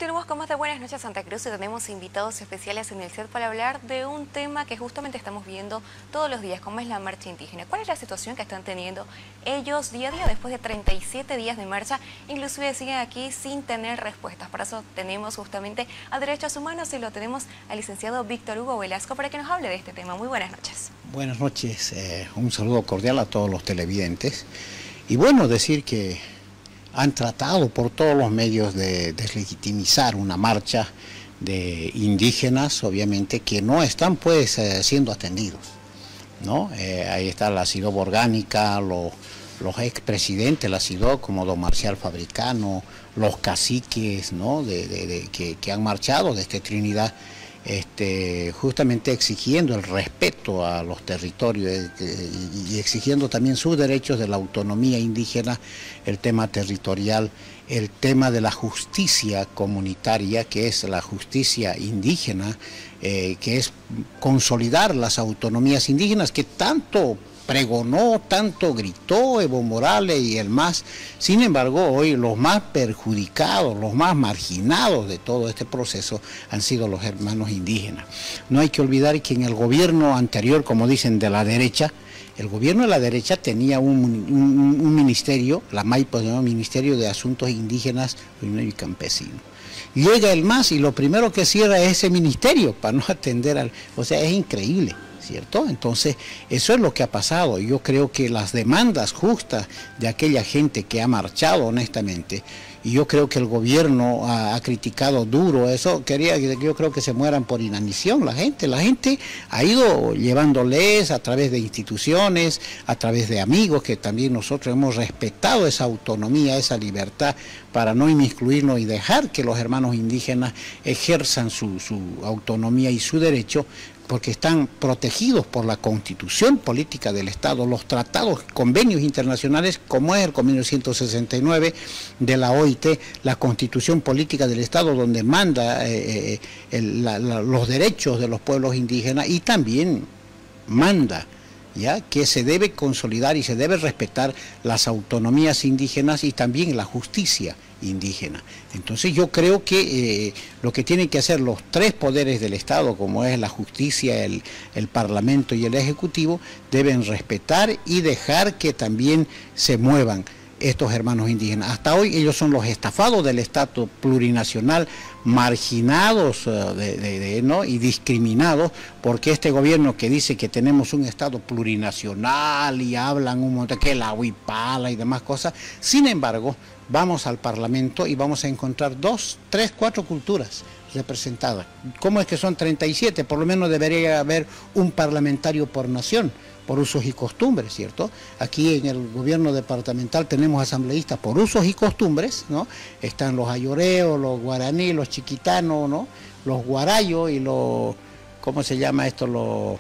Continuamos con más de Buenas Noches Santa Cruz y tenemos invitados especiales en el set para hablar de un tema que justamente estamos viendo todos los días, como es la marcha indígena. ¿Cuál es la situación que están teniendo ellos día a día después de 37 días de marcha? Inclusive siguen aquí sin tener respuestas. Para eso tenemos justamente a Derechos Humanos y lo tenemos al licenciado Víctor Hugo Velasco para que nos hable de este tema. Muy buenas noches. Buenas noches, un saludo cordial a todos los televidentes. Y bueno, decir que han tratado por todos los medios de deslegitimizar una marcha de indígenas, obviamente, que no están pues siendo atendidos, ¿no? Ahí está la CIDOB orgánica, los expresidentes de la CIDOB, como don Marcial Fabricano, los caciques, ¿no? que han marchado desde Trinidad, justamente exigiendo el respeto a los territorios y exigiendo también sus derechos de la autonomía indígena, el tema territorial, el tema de la justicia comunitaria, que es la justicia indígena, que es consolidar las autonomías indígenas que tanto pregonó, tanto gritó Evo Morales y el MAS. Sin embargo, hoy los más perjudicados, los más marginados de todo este proceso han sido los hermanos indígenas. No hay que olvidar que en el gobierno anterior, como dicen, de la derecha, el gobierno de la derecha tenía un ministerio, la MAIPO, un Ministerio de Asuntos Indígenas y Campesinos. Llega el MAS y lo primero que cierra es ese ministerio para no atender al... O sea, es increíble, ¿cierto? Entonces, eso es lo que ha pasado. Yo creo que las demandas justas de aquella gente que ha marchado honestamente, y yo creo que el gobierno ha criticado duro eso, yo creo que se mueran por inanición la gente ha ido llevándoles a través de instituciones, a través de amigos, que también nosotros hemos respetado esa autonomía, esa libertad, para no inmiscuirnos y dejar que los hermanos indígenas ejerzan su autonomía y su derecho, porque están protegidos por la Constitución Política del Estado, los tratados, convenios internacionales, como es el convenio 169 de la OIT, la Constitución Política del Estado, donde manda los derechos de los pueblos indígenas, y también manda ya que se debe consolidar y se debe respetar las autonomías indígenas y también la justicia indígena. Entonces yo creo que lo que tienen que hacer los tres poderes del Estado, como es la justicia, el Parlamento y el Ejecutivo, deben respetar y dejar que también se muevan estos hermanos indígenas. Hasta hoy ellos son los estafados del Estado plurinacional, marginados ¿no? y discriminados, porque este gobierno que dice que tenemos un Estado plurinacional y hablan un montón, que la huipala y demás cosas, sin embargo, vamos al Parlamento y vamos a encontrar 2, 3, 4 culturas representadas. ¿Cómo es que son 37? Por lo menos debería haber un parlamentario por nación, por usos y costumbres, ¿cierto? Aquí en el gobierno departamental tenemos asambleístas por usos y costumbres, ¿no? Están los ayoreos, los guaraní, los chiquitanos, ¿no? Los guarayos y los, ¿cómo se llama esto? Los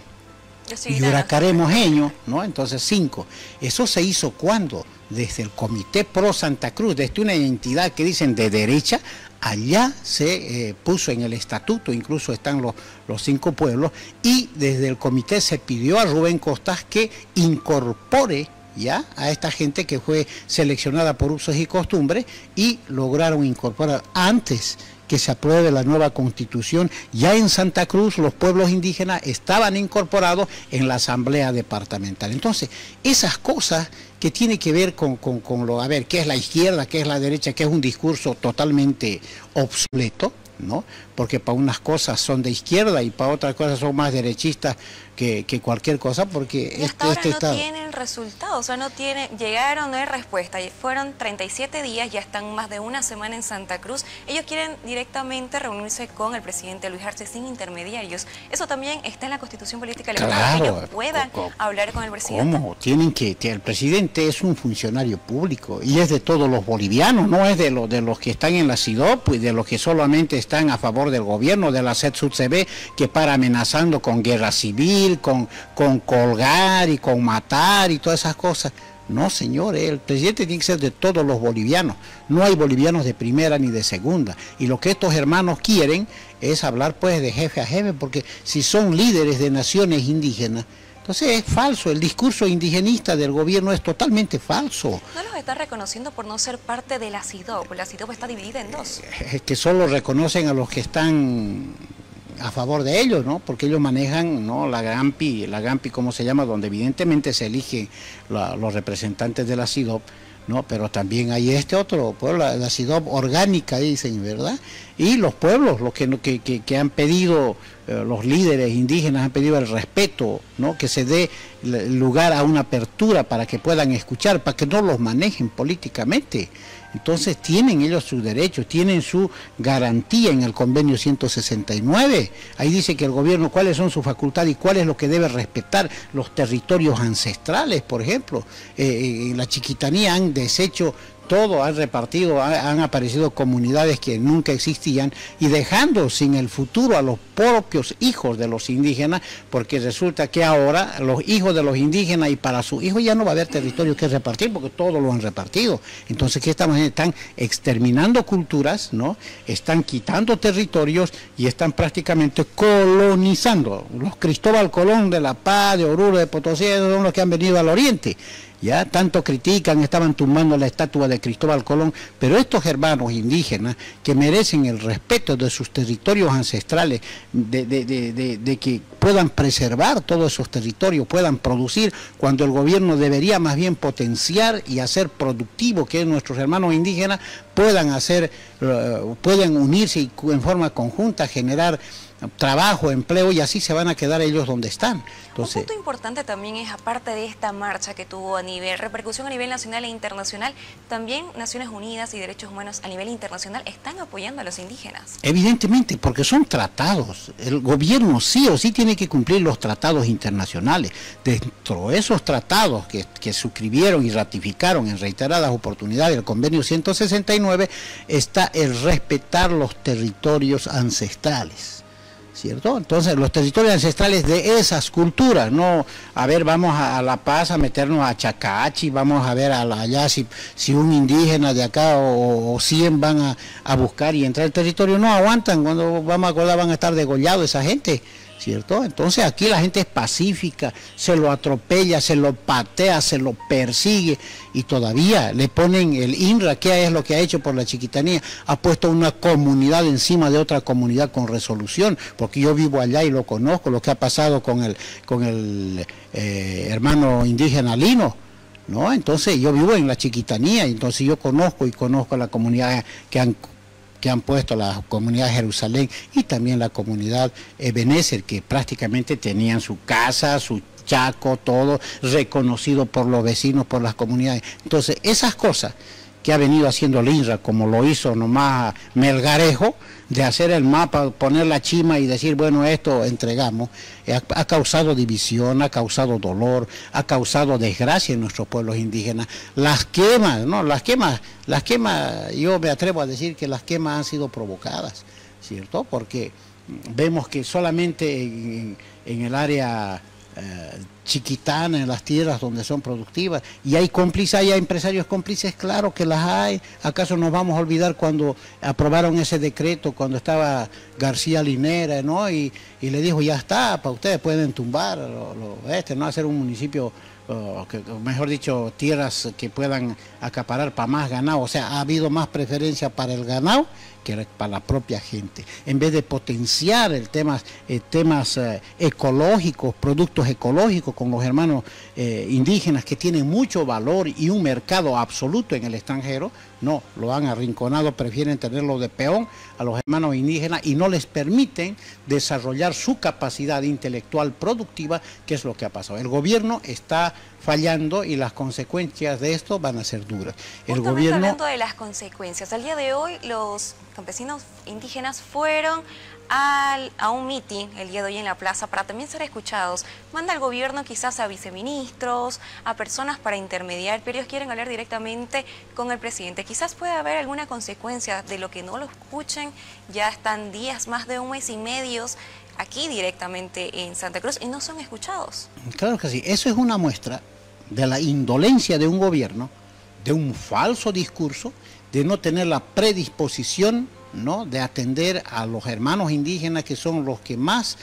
yuracaremojeños, ¿no? Entonces 5. ¿Eso se hizo cuándo? Desde el Comité Pro Santa Cruz, desde una entidad que dicen de derecha. Allá se puso en el estatuto, incluso están los 5 pueblos, y desde el comité se pidió a Rubén Costas que incorpore ya a esta gente que fue seleccionada por usos y costumbres, y lograron incorporar antes que se apruebe la nueva constitución. Ya en Santa Cruz los pueblos indígenas estaban incorporados en la asamblea departamental. Entonces, esas cosas que tienen que ver con lo, a ver, qué es la izquierda, qué es la derecha, que es un discurso totalmente obsoleto, ¿no? Porque para unas cosas son de izquierda y para otras cosas son más derechistas que cualquier cosa, porque y hasta ahora no tienen resultados, o sea, llegaron, no hay respuesta, y fueron 37 días, ya están más de una semana en Santa Cruz. Ellos quieren directamente reunirse con el presidente Luis Arce sin intermediarios. Eso también está en la Constitución Política Electoral, claro, que ellos puedan hablar con el presidente. ¿Cómo? El presidente es un funcionario público y es de todos los bolivianos, no es de los que están en la CIDOP y de los que solamente están a favor del gobierno, de la CETSUTCB, que para amenazando con guerra civil, con colgar y con matar y todas esas cosas. No, señores, el presidente tiene que ser de todos los bolivianos. No hay bolivianos de primera ni de segunda. Y lo que estos hermanos quieren es hablar pues de jefe a jefe, porque si son líderes de naciones indígenas, Entonces es falso, el discurso indigenista del gobierno es totalmente falso. ¿No los está reconociendo por no ser parte de la CIDOB? La CIDOB está dividida en dos. Es que solo reconocen a los que están a favor de ellos, ¿no? Porque ellos manejan, ¿no?, la GAMPI, ¿cómo se llama?, donde evidentemente se eligen los representantes de la CIDOB, ¿no? Pero también hay este otro pueblo, la CIDOB orgánica, dicen, ¿verdad? Y los pueblos, los que han pedido, los líderes indígenas han pedido el respeto, ¿no?, que se dé lugar a una apertura para que puedan escuchar, para que no los manejen políticamente. Entonces tienen ellos sus derechos, tienen su garantía en el convenio 169. Ahí dice que el gobierno, cuáles son sus facultades y cuál es lo que debe respetar, los territorios ancestrales, por ejemplo. En la Chiquitanía han deshecho todo, han repartido, han aparecido comunidades que nunca existían y dejando sin el futuro a los propios hijos de los indígenas, porque resulta que ahora los hijos de los indígenas y para sus hijos ya no va a haber territorio que repartir porque todo lo han repartido. Entonces, ¿qué estamos haciendo? Están exterminando culturas, ¿no? Están quitando territorios y están prácticamente colonizando. Los Cristóbal Colón de La Paz, de Oruro, de Potosí, son los que han venido al oriente. Ya tanto critican, estaban tumbando la estatua de Cristóbal Colón, pero estos hermanos indígenas que merecen el respeto de sus territorios ancestrales, de que puedan preservar todos esos territorios, puedan producir, cuando el gobierno debería más bien potenciar y hacer productivo que nuestros hermanos indígenas puedan unirse y en forma conjunta generar trabajo, empleo, y así se van a quedar ellos donde están. Entonces, un punto importante también es, aparte de esta marcha que tuvo repercusión a nivel nacional e internacional, también Naciones Unidas y Derechos Humanos a nivel internacional están apoyando a los indígenas. Evidentemente, porque son tratados. El gobierno sí o sí tiene que cumplir los tratados internacionales. Dentro de esos tratados que suscribieron y ratificaron en reiteradas oportunidades el convenio 169, está el respetar los territorios ancestrales, ¿cierto? Entonces, los territorios ancestrales de esas culturas, no, a ver, vamos a La Paz a meternos a Chacachi, vamos a ver allá si un indígena de acá o 100 van a buscar y entrar al territorio, no aguantan, cuando vamos a acordar van a estar degollados esa gente, ¿cierto? Entonces aquí la gente es pacífica, se lo atropella, se lo patea, se lo persigue y todavía le ponen el INRA, que es lo que ha hecho por la Chiquitanía, ha puesto una comunidad encima de otra comunidad con resolución, porque yo vivo allá y lo conozco, lo que ha pasado con el hermano indígena Lino, ¿no? Entonces yo vivo en la Chiquitanía, entonces yo conozco a la comunidad que han puesto, la comunidad de Jerusalén y también la comunidad Ebenezer, que prácticamente tenían su casa, su chaco, todo reconocido por los vecinos, por las comunidades. Entonces, esas cosas que ha venido haciendo el INRA, como lo hizo nomás Melgarejo, de hacer el mapa, poner la chima y decir, bueno, esto entregamos, ha causado división, ha causado dolor, ha causado desgracia en nuestros pueblos indígenas. Las quemas, ¿no? Las quemas, yo me atrevo a decir que las quemas han sido provocadas, ¿cierto? Porque vemos que solamente en el área chiquitana, en las tierras donde son productivas, y hay cómplices, hay empresarios cómplices, claro que las hay. ¿Acaso nos vamos a olvidar cuando aprobaron ese decreto, cuando estaba García Linera, ¿no? Y le dijo, ya está, para ustedes pueden tumbar, no hacer un municipio, mejor dicho, tierras que puedan acaparar para más ganado? O sea, ha habido más preferencia para el ganado que para la propia gente, en vez de potenciar temas ecológicos, productos ecológicos con los hermanos indígenas que tienen mucho valor y un mercado absoluto en el extranjero. No, lo han arrinconado, prefieren tenerlo de peón a los hermanos indígenas y no les permiten desarrollar su capacidad intelectual productiva, que es lo que ha pasado. El gobierno está fallando y las consecuencias de esto van a ser duras. Hablando de las consecuencias, al día de hoy los campesinos indígenas fueron a un meeting el día de hoy en la plaza para también ser escuchados. Manda el gobierno quizás a viceministros, a personas para intermediar, pero ellos quieren hablar directamente con el presidente. Quizás pueda haber alguna consecuencia de lo que no lo escuchen. Ya están días, más de un mes y medio aquí directamente en Santa Cruz y no son escuchados. Claro que sí, eso es una muestra de la indolencia de un gobierno, de un falso discurso, de no tener la predisposición, ¿no?, de atender a los hermanos indígenas, que son los que más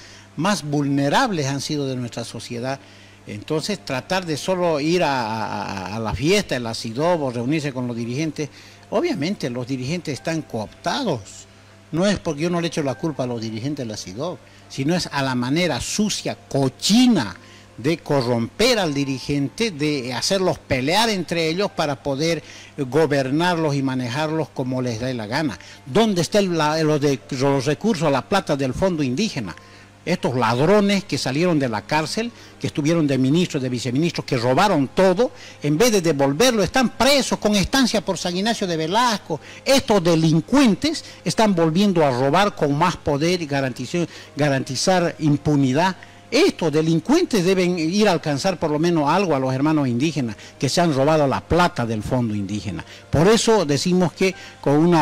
vulnerables han sido de nuestra sociedad. Entonces, tratar de solo ir a la fiesta, el SIDOB, o reunirse con los dirigentes, obviamente los dirigentes están cooptados. No es porque yo no le echo la culpa a los dirigentes de la SIDOB, sino es a la manera sucia, cochina, de corromper al dirigente, de hacerlos pelear entre ellos para poder gobernarlos y manejarlos como les dé la gana. ¿Dónde están los recursos, la plata del fondo indígena? Estos ladrones que salieron de la cárcel, que estuvieron de ministros, de viceministros, que robaron todo, en vez de devolverlo, están presos con estancia por San Ignacio de Velasco. Estos delincuentes están volviendo a robar con más poder y garantizar impunidad. Estos delincuentes deben ir a alcanzar por lo menos algo a los hermanos indígenas que se han robado la plata del fondo indígena. Por eso decimos que con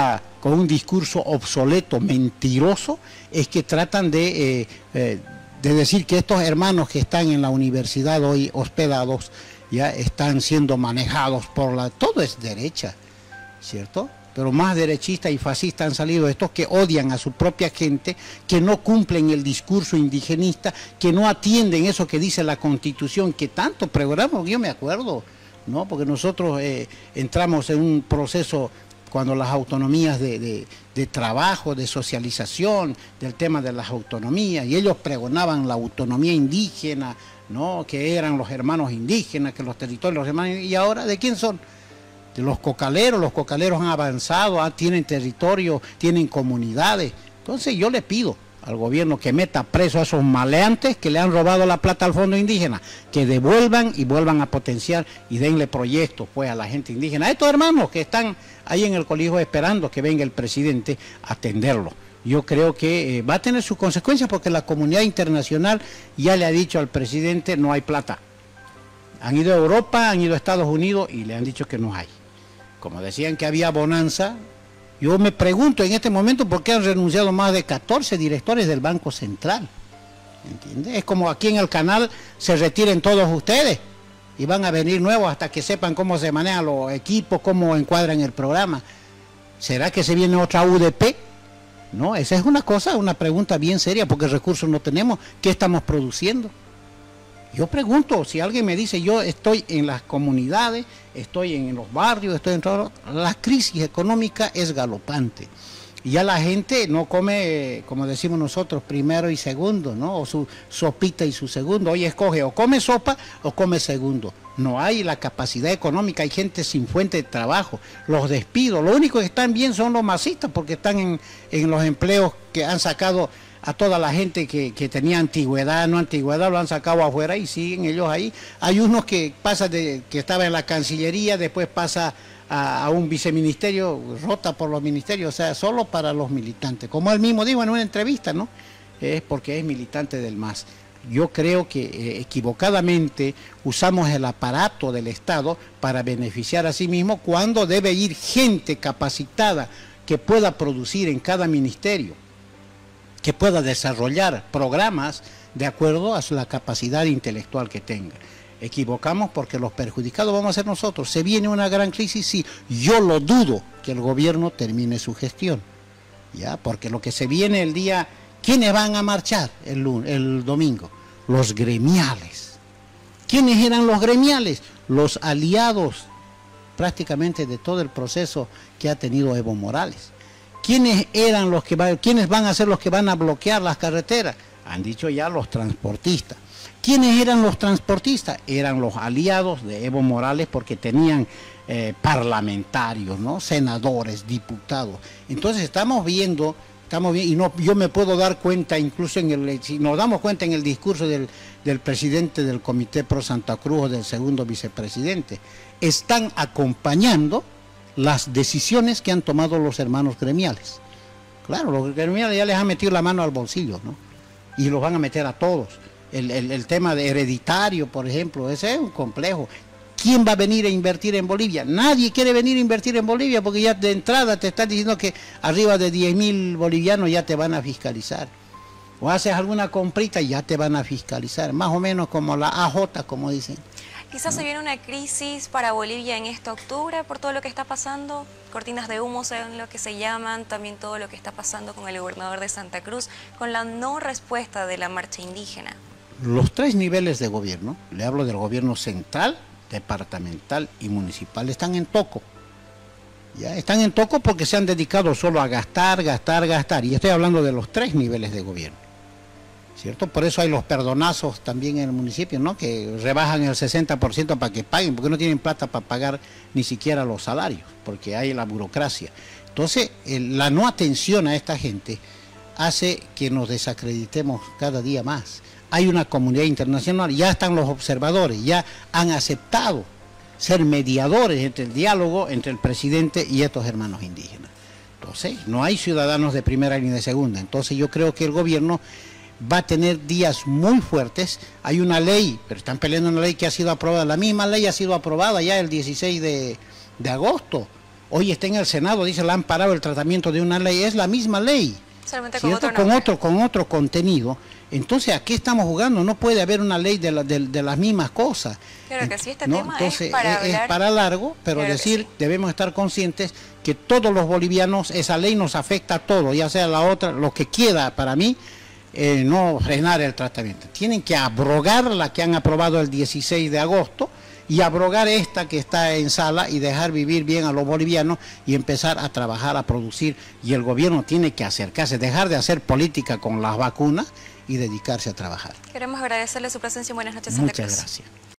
un discurso obsoleto, mentiroso, es que tratan de decir que estos hermanos que están en la universidad hoy hospedados ya están siendo manejados por todo es derecha, ¿cierto? Pero más derechistas y fascistas han salido estos que odian a su propia gente, que no cumplen el discurso indigenista, que no atienden eso que dice la Constitución, que tanto pregonamos, yo me acuerdo, ¿no? Porque nosotros entramos en un proceso cuando las autonomías de trabajo, de socialización, del tema de las autonomías, y ellos pregonaban la autonomía indígena, ¿no? Que eran los hermanos indígenas, que los territorios, los hermanos, y ahora, ¿de quién son? De los cocaleros han avanzado, tienen territorio, tienen comunidades. Entonces yo le pido al gobierno que meta preso a esos maleantes que le han robado la plata al fondo indígena, que devuelvan y vuelvan a potenciar y denle proyectos pues a la gente indígena, a estos hermanos que están ahí en el colegio esperando que venga el presidente a atenderlo. Yo creo que va a tener sus consecuencias porque la comunidad internacional ya le ha dicho al presidente no hay plata. Han ido a Europa, han ido a Estados Unidos y le han dicho que no hay. Como decían que había bonanza, yo me pregunto en este momento por qué han renunciado más de 14 directores del Banco Central. ¿Entiendes? Es como aquí en el canal se retiren todos ustedes y van a venir nuevos hasta que sepan cómo se manejan los equipos, cómo encuadran el programa. ¿Será que se viene otra UDP? No, esa es una pregunta bien seria porque recursos no tenemos. ¿Qué estamos produciendo? Yo pregunto, si alguien me dice, yo estoy en las comunidades, estoy en los barrios, estoy en todo, la crisis económica es galopante. Y ya la gente no come, como decimos nosotros, primero y segundo, ¿no? O su sopita y su segundo. Hoy escoge o come sopa o come segundo. No hay la capacidad económica, hay gente sin fuente de trabajo, los despidos. Lo único que están bien son los masistas porque están en los empleos que han sacado a toda la gente que tenía antigüedad, no antigüedad, lo han sacado afuera y siguen ellos ahí. Hay unos que pasa que estaba en la Cancillería, después pasa a un viceministerio, rota por los ministerios, o sea, solo para los militantes. Como él mismo dijo en una entrevista, ¿no? Es porque es militante del MAS. Yo creo que equivocadamente usamos el aparato del Estado para beneficiar a sí mismo cuando debe ir gente capacitada que pueda producir en cada ministerio, que pueda desarrollar programas de acuerdo a la capacidad intelectual que tenga. Equivocamos porque los perjudicados vamos a ser nosotros. Se viene una gran crisis, sí. Yo lo dudo que el gobierno termine su gestión, ¿ya? Porque lo que se viene el día, ¿quiénes van a marchar el domingo? Los gremiales. ¿Quiénes eran los gremiales? Los aliados prácticamente de todo el proceso que ha tenido Evo Morales. ¿Quiénes eran los que quiénes van a ser los que van a bloquear las carreteras? Han dicho ya los transportistas. ¿Quiénes eran los transportistas? Eran los aliados de Evo Morales porque tenían parlamentarios, ¿no? Senadores, diputados. Entonces estamos viendo, y no, yo me puedo dar cuenta, incluso si nos damos cuenta en el discurso del presidente del Comité Pro Santa Cruz o del segundo vicepresidente, están acompañando las decisiones que han tomado los hermanos gremiales. Claro, los gremiales ya les han metido la mano al bolsillo, ¿no? Y los van a meter a todos. El tema de hereditario, por ejemplo, ese es un complejo. ¿Quién va a venir a invertir en Bolivia? Nadie quiere venir a invertir en Bolivia porque ya de entrada te están diciendo que arriba de 10.000 bolivianos ya te van a fiscalizar. O haces alguna comprita y ya te van a fiscalizar. Más o menos como la AJ, como dicen. Quizás se viene una crisis para Bolivia en este octubre por todo lo que está pasando, cortinas de humo son lo que se llaman, también todo lo que está pasando con el gobernador de Santa Cruz, con la no respuesta de la marcha indígena. los tres niveles de gobierno, le hablo del gobierno central, departamental y municipal, están en toco. Ya están en toco porque se han dedicado solo a gastar, gastar, gastar. Y estoy hablando de los tres niveles de gobierno, ¿cierto? Por eso hay los perdonazos también en el municipio, ¿no? Que rebajan el 60% para que paguen, porque no tienen plata para pagar ni siquiera los salarios, porque hay la burocracia. Entonces, la no atención a esta gente hace que nos desacreditemos cada día más. Hay una comunidad internacional, ya están los observadores, ya han aceptado ser mediadores entre el diálogo entre el presidente y estos hermanos indígenas. Entonces, no hay ciudadanos de primera ni de segunda. Entonces, yo creo que el gobierno va a tener días muy fuertes. Hay una ley, pero están peleando una ley que ha sido aprobada. La misma ley ha sido aprobada ya el 16 de agosto. Hoy está en el Senado, dice, la han parado el tratamiento de una ley. Es la misma ley, solamente con otro contenido. Entonces, ¿a qué estamos jugando? No puede haber una ley de las mismas cosas. Claro que sí, este ¿no? tema Entonces, es para hablar. Es para largo, pero Claro decir, que sí. debemos estar conscientes que todos los bolivianos, esa ley nos afecta a todos, ya sea la otra, lo que queda para mí, no frenar el tratamiento. Tienen que abrogar la que han aprobado el 16 de agosto y abrogar esta que está en sala y dejar vivir bien a los bolivianos y empezar a trabajar, a producir. Y el gobierno tiene que acercarse, dejar de hacer política con las vacunas y dedicarse a trabajar. Queremos agradecerle su presencia y buenas noches, Santa Cruz. Muchas gracias.